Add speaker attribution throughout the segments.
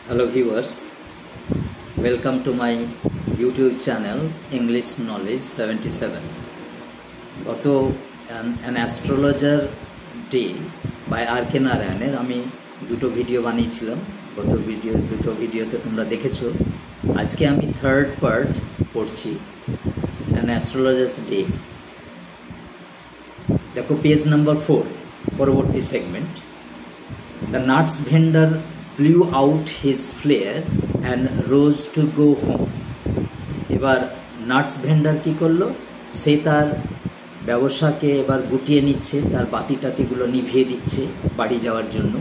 Speaker 1: Hello viewers, welcome to my YouTube channel English Knowledge 77. An astrologer day by R.K. নারায়ণের আমি দুটো video বানিয়েছিলাম। গত দুটো ভিডিওতে তোমরা দেখেছো। আজকে আমি থার্ড পার্ট পড়ছি an astrologer's day। দেখো পেজ নাম্বার 4 পরবর্তী segment. The nuts vendor blew out his flare and rose to go home। এবার নাটস ভেন্ডার কি করলো, সে তার ব্যবসাকে এবার গুটিয়ে নিচ্ছে, তার বাতি টাতিগুলো নিভিয়ে দিচ্ছে বাড়ি যাওয়ার জন্য।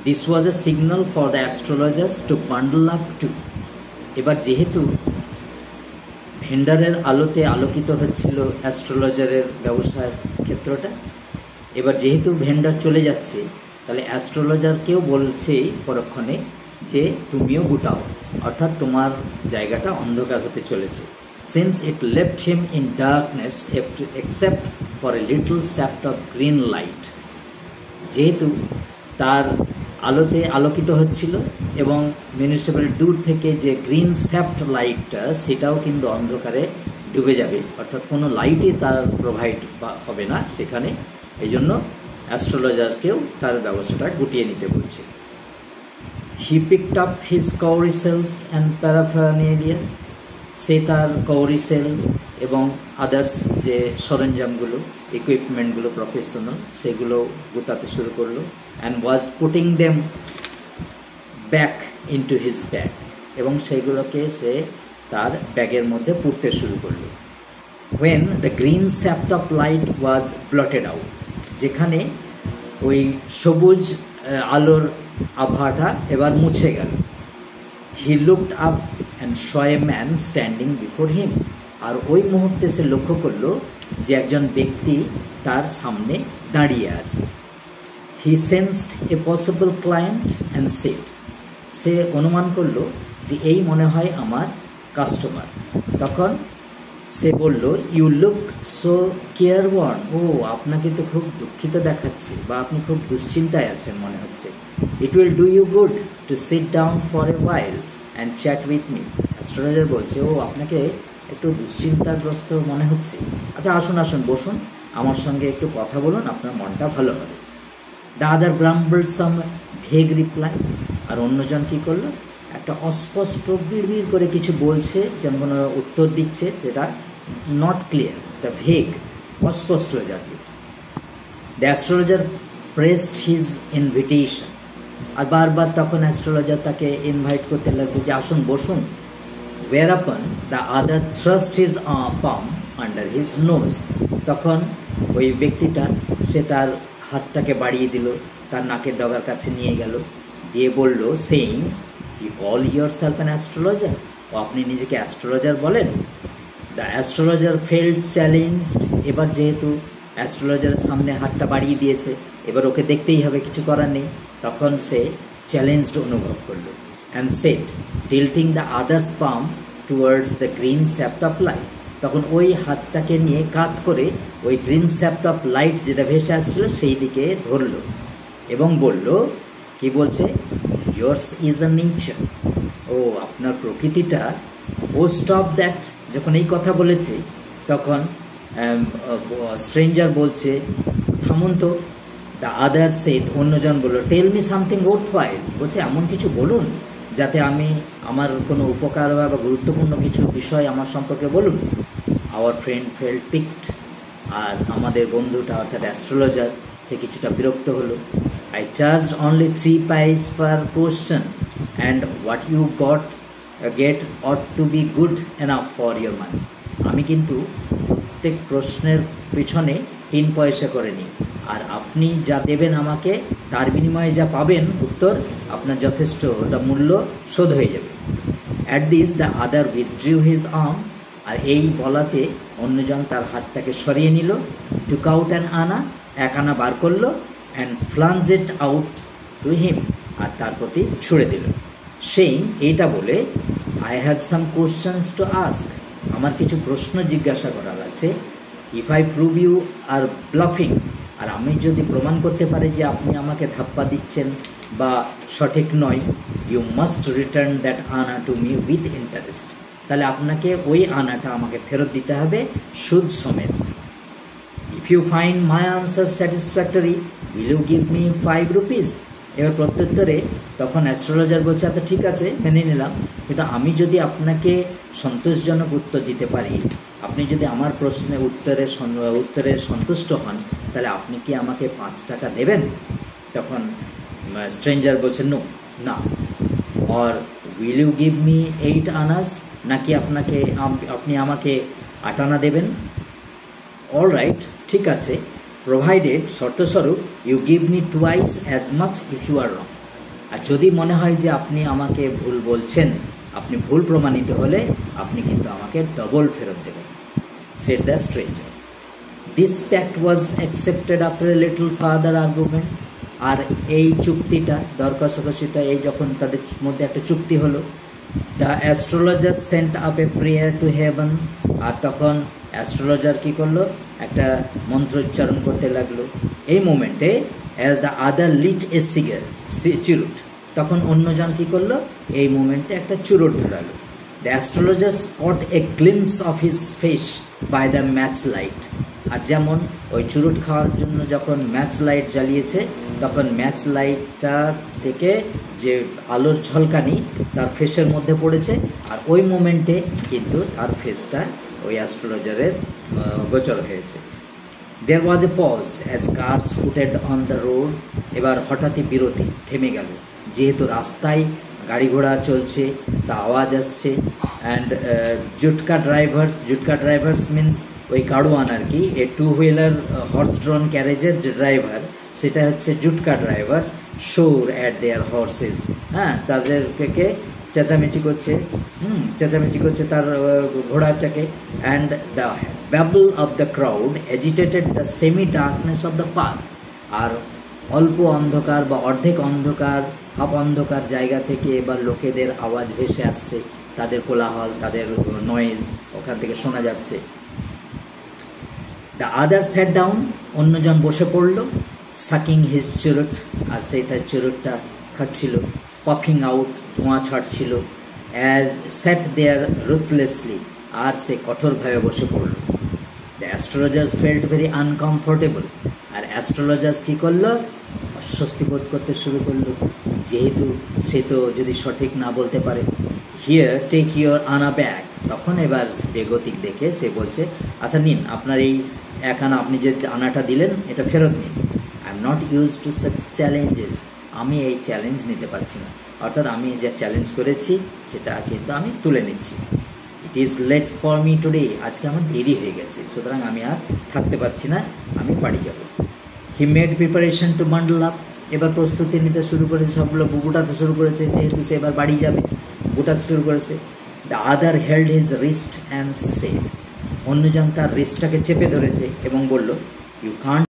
Speaker 1: This was a signal for the astrologers to bundle up too. এবার যেহেতু ভেন্ডারের আলোতে আলোকিত হচ্ছিল অ্যাস্ট্রোলজারের ব্যবসার ক্ষেত্রটা, এবার যেহেতু ভেন্ডার চলে যাচ্ছে, তাহলে অ্যাস্ট্রোলজারকেও বলছে পরক্ষণে যে তুমিও গুটাও, অর্থাৎ তোমার জায়গাটা অন্ধকার হতে চলেছে। Since it left him in darkness except for a little shaft of green light. যেহেতু তার আলোতে আলোকিত হচ্ছিল এবং মিউনিসিপ্যালিটি দূর থেকে যে গ্রিন স্যাপ্ট লাইটটা, সেটাও কিন্তু অন্ধকারে ডুবে যাবে, অর্থাৎ কোনো লাইটই তার প্রোভাইড হবে না সেখানে। এই জন্য অ্যাস্ট্রোলজারকেও তার ব্যবসাটা গুটিয়ে নিতে বলছে। He picked up his cowrie shells and paraphernalia. সে তার কৌরিসেল এবং আদার্স যে সরঞ্জামগুলো, ইকুইপমেন্টগুলো প্রফেশনাল, সেগুলো গোটাতে শুরু করলো। And was putting them back into his bag, এবং সেগুলোকে সে তার ব্যাগের মধ্যে পুরতে শুরু করলো। When the green shaft of light was blotted out, যেখানে ওই সবুজ আলোর আভাটা এবার মুছে গেল। He looked up and saw a man standing before him. আর ওই মুহূর্তে সে লক্ষ্য করলো যে একজন ব্যক্তি তার সামনে দাঁড়িয়ে আছে। He sensed a possible client and said. সে অনুমান করলো যে এই মনে হয় আমার কাস্টমার। তখন সে বলল, ইউ লুক সো কেয়ারওয়ার্ন। ও, আপনাকে তো খুব দুঃখিত দেখাচ্ছে, বা আপনি খুব দুশ্চিন্তায় আছেন মনে হচ্ছে। It will do you good to sit down for a while and chat with me. Astrologer বলছে, ও আপনাকে একটু দুশ্চিন্তাগ্রস্ত মনে হচ্ছে, আচ্ছা আসুন বসুন, আমার সঙ্গে একটু কথা বলুন, আপনার মনটা ভালো হবে। The other grumbled some vague reply. আর অন্যজন কী করলো, একটা অস্পষ্ট বিড়বিড় করে কিছু বলছে, যেমন কোনো উত্তর দিচ্ছে যেটা নট ক্লিয়ার, দ্য ভেগ, অস্পষ্ট হয়ে যাবে। The astrologer pressed his invitation. আর বারবার তখন অ্যাস্ট্রোলজার তাকে ইনভাইট করতে লাগলো যে আসুন বসুন। whereupon the other thrust his palm under his nose। তখন ওই ব্যক্তিটা সে তার হাতটাকে বাড়িয়ে দিল, তার নাকের ডগার কাছে নিয়ে গেল, দিয়ে বলল, saying, you call yourself an astrologer. ও, আপনি নিজেকে অ্যাস্ট্রোলজার বলেন? The astrologer felt challenged. এবার যেহেতু অ্যাস্ট্রোলজারের সামনে হাতটা বাড়িয়ে দিয়েছে, এবার ওকে দেখতেই হবে, কিছু করার নেই। তখন সে চ্যালেঞ্জড অনুভব করলো। And said, tilting the other's palm towards the green shaft of light. তখন ওই হাতটাকে নিয়ে কাত করে ওই গ্রিন স্যাপ্ট অফ লাইট যেটা ভেসে আসছিল সেই দিকে ধরলো এবং বলল, কি বলছে, yours is a nature। ও, আপনার প্রকৃতিটা। ও স্টপ দ্যাট। যখন এই কথা বলেছে তখন স্ট্রেঞ্জার বলছে, থামুন তো। দ্য আদার সেড, অন্যজন বলল, tell me something worthwhile. বলছে এমন কিছু বলুন যাতে আমি আমার কোনো উপকার বা গুরুত্বপূর্ণ কিছু বিষয় আমার সম্পর্কে বলুন। Our friend felt piqued. আর আমাদের বন্ধুটা অর্থাৎ অ্যাস্ট্রোলজার, সে কিছুটা বিরক্ত হলো। I charged only 3 pice per question, and what you get ought to be good enough for your money। আমি কিন্তু প্রত্যেক প্রশ্নের পিছনে 3 পয়সা করে নিই, আর আপনি যা দেবেন আমাকে তার বিনিময়ে যা পাবেন উত্তর, আপনার যথেষ্ট, ওটা মূল্য শোধ হয়ে যাবে। At this the other withdrew his arm. আর এই বলাতে অন্যজন তার হাতটাকে সরিয়ে নিল। টুক আউট অ্যান আনা, এক আনা বার করলো। And flung it out to him, আর তার প্রতি ছুড়ে দিল। সেই এইটা বলে, I have some questions to ask. আমার কিছু প্রশ্ন জিজ্ঞাসা করার আছে। If I prove you are bluffing. আর আমি যদি প্রমাণ করতে পারি যে আপনি আমাকে ধাপ্পা দিচ্ছেন বা সঠিক নয়, ইউ মাস্ট রিটার্ন দ্যাট আনা টু মি উইথ ইন্টারেস্ট। তাহলে আপনাকে ওই আনাটা আমাকে ফেরত দিতে হবে সুদ সমেত। If you find my answer satisfactory will you give me 5 rupees. এবার প্রত্যুত্তরে তখন অ্যাস্ট্রোলজার বলছে আচ্ছা ঠিক আছে মেনে নিলাম, কিন্তু আমি যদি আপনাকে সন্তোষজনক উত্তর দিতে পারি, আপনি যদি আমার প্রশ্নে উত্তরে সন্তুষ্ট হন, তাহলে আপনি কি আমাকে 5 টাকা দেবেন? তখন স্ট্রেঞ্জার বলছে নো, না। Or will you give me 8 annas, নাকি আপনি আমাকে 8 আনা দেবেন? অল রাইট, ঠিক আছে, প্রোভাইডেড, শর্তস্বরূপ, you give me twice as much if you are wrong. আর যদি মনে হয় যে আপনি আমাকে ভুল বলছেন, আপনি ভুল প্রমাণিত হলে আপনি কিন্তু আমাকে ডবল ফেরত দেবেন, said the stranger. This pact was accepted after a little further argument. আর এই চুক্তিটা, দর কষাকষিটা, এই যখন তাদের মধ্যে একটা চুক্তি হলো, the astrologer sent up a prayer to heaven. আর তখন অ্যাস্ট্রোলজার কী করলো, একটা মন্ত্র উচ্চারণ করতে লাগলো। এই মোমেন্টে অ্যাজ দ্য আদার লিট এ চিরুট, তখন অন্যজন কী করলো, এই মোমেন্টে একটা চুরুট ধরালো। The astrologer caught a glimpse of his face by the match light. আর যেমন ওই চুরুট খাওয়ার জন্য যখন ম্যাচ লাইট জ্বালিয়েছে, তখন ম্যাচ লাইটটা থেকে যে আলোর ঝলকানি তার ফেসের মধ্যে পড়েছে, আর ওই মোমেন্টে কিন্তু তার ফেসটা ওই অ্যাস্ট্রোলজারের গোচর হয়েছে। There was a pause as cars hooted on the road. এবার হঠাৎই বিরতি, থেমে গেল, যেহেতু রাস্তায় গাড়ি ঘোড়া চলছে, তা আওয়াজ আসছে। অ্যান্ড জুটকা ড্রাইভার্স মিনস ওই গাড়োয়ান আর কি, এ 2 হুইলার হর্স ড্রন ক্যারেজের যে ড্রাইভার, সেটা হচ্ছে jutka drivers, shout at their horses. হ্যাঁ, তাদেরকে চেঁচামেচি করছে তার ঘোড়াটাকে। And the babble of the crowd agitated the semi darkness of the park. আর অল্প অন্ধকার বা অর্ধেক অন্ধকার, হাফ অন্ধকার জায়গা থেকে এবার লোকেদের আওয়াজ ভেসে আসছে, তাদের কোলাহল, তাদের নয়েজ ওখান থেকে শোনা যাচ্ছে। দ্য আদার স্যাট ডাউন, অন্যজন বসে পড়ল, সাকিং হিজ চুরুট, আর সেই তার চুরুটটা খাচ্ছিল, পাফিং আউট, ধোঁয়া ছাড়ছিল। অ্যাজ স্যাট দেয়ার রুথলেসলি, আর সে কঠোরভাবে বসে পড়ল। The astrologer felt very uncomfortable, আর অ্যাস্ট্রোলজার্স কী করলো, অস্বস্তি বোধ করতে শুরু করলো, যেহেতু সে তো যদি সঠিক না বলতে পারে। হিয়ার টেক ইউর আনা ব্যাক, তখন এবার বেগতিক দেখে সে বলছে আচ্ছা নিন, আপনার এই 1 আনা, আপনি যে আনাটা দিলেন এটা ফেরত নিন। I am not use to such challenges, আমি এই চ্যালেঞ্জ নিতে পারছি না, অর্থাৎ আমি যে চ্যালেঞ্জ করেছি সেটা কিন্তু আমি তুলে নিচ্ছি। It is late for me today, আজকে আমার দেরি হয়ে গেছে, সুতরাং আমি আর থাকতে পারছি না, আমি বাড়ি যাব। He made preparation to bundle up, এবার প্রস্তুতি নিতে শুরু করেছে, সবগুলো গুটাতে শুরু করেছে, যেহেতু সে এবার বাড়ি যাবে, গুটাতে শুরু করেছে। The other held his wrist and said, অন্যজন তার রিস্টটাকে চেপে ধরেছে এবং বলল ইউ কান্ট